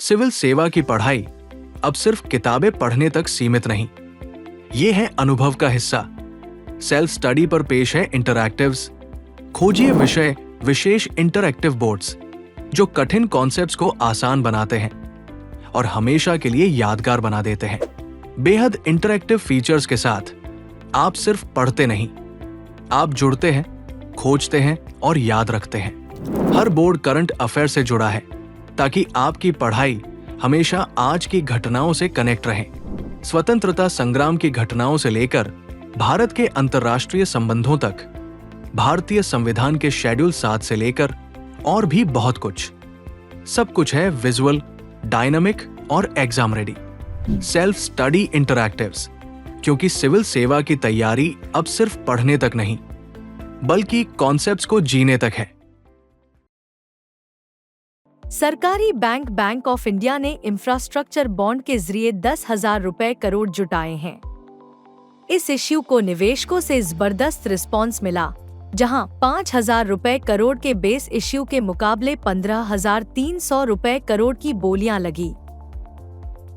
Civil सेवा की पढ़ाई अब सिर्फ किताबें पढ़ने तक सीमित नहीं, ये है अनुभव का हिस्सा। सेल्फ स्टडी पर पेश है इंटरैक्टिव्स। खोजिए विषय विशेष इंटरैक्टिव बोर्ड्स जो कठिन कॉन्सेप्ट्स को आसान बनाते हैं और हमेशा के लिए यादगार बना देते हैं। बेहद इंटरैक्टिव फीचर्स के साथ आप सिर्फ पढ़ते नहीं, आप जुड़ते हैं, खोजते हैं और याद रखते हैं। हर बोर्ड करंट अफेयर से जुड़ा है ताकि आपकी पढ़ाई हमेशा आज की घटनाओं से कनेक्ट रहे। स्वतंत्रता संग्राम की घटनाओं से लेकर भारत के अंतर्राष्ट्रीय संबंधों तक, भारतीय संविधान के शेड्यूल 7 से लेकर और भी बहुत कुछ। सब कुछ है विजुअल, डायनामिक और एग्जाम रेडी। सेल्फ स्टडी इंटरैक्टिव्स, क्योंकि सिविल सेवा की तैयारी अब सिर्फ पढ़ने तक नहीं बल्कि कॉन्सेप्ट्स को जीने तक है। सरकारी बैंक ऑफ इंडिया ने इंफ्रास्ट्रक्चर बॉन्ड के जरिए 10,000 रुपए करोड़ जुटाए हैं। इस इश्यू को निवेशकों से जबरदस्त रिस्पांस मिला, जहां 5,000 रुपए करोड़ के बेस इश्यू के मुकाबले 15,300 रुपए करोड़ की बोलियां लगी।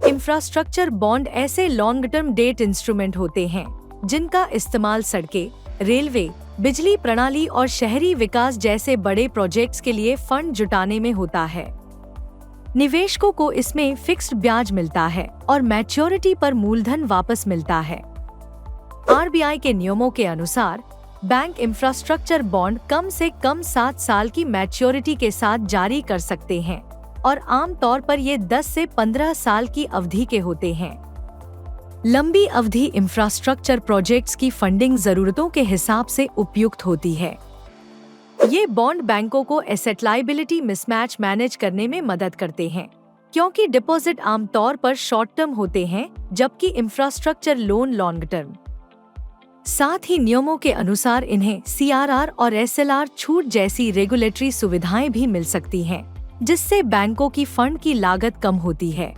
इंफ्रास्ट्रक्चर बॉन्ड ऐसे लॉन्ग टर्म डेट इंस्ट्रूमेंट होते हैं जिनका इस्तेमाल सड़कें, रेलवे, बिजली प्रणाली और शहरी विकास जैसे बड़े प्रोजेक्ट्स के लिए फंड जुटाने में होता है। निवेशकों को इसमें फिक्स्ड ब्याज मिलता है और मैच्योरिटी पर मूलधन वापस मिलता है। आरबीआई के नियमों के अनुसार बैंक इंफ्रास्ट्रक्चर बॉन्ड कम से कम 7 साल की मैच्योरिटी के साथ जारी कर सकते हैं और आमतौर पर ये 10 से 15 साल की अवधि के होते हैं। लंबी अवधि इंफ्रास्ट्रक्चर प्रोजेक्ट्स की फंडिंग जरूरतों के हिसाब से उपयुक्त होती है। ये बॉन्ड बैंकों को एसेट लायबिलिटी मिसमैच मैनेज करने में मदद करते हैं, क्योंकि डिपॉजिट आमतौर पर शॉर्ट टर्म होते हैं जबकि इंफ्रास्ट्रक्चर लोन लॉन्ग टर्म। साथ ही नियमों के अनुसार इन्हें सीआरआर और एसएलआर छूट जैसी रेगुलेटरी सुविधाएं भी मिल सकती हैं, जिससे बैंकों की फंड की लागत कम होती है।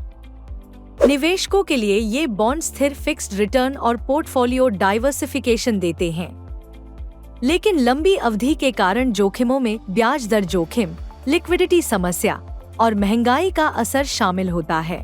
निवेशकों के लिए ये बॉन्ड स्थिर फिक्स्ड रिटर्न और पोर्टफोलियो डाइवर्सिफिकेशन देते हैं, लेकिन लंबी अवधि के कारण जोखिमों में ब्याज दर जोखिम, लिक्विडिटी समस्या और महंगाई का असर शामिल होता है।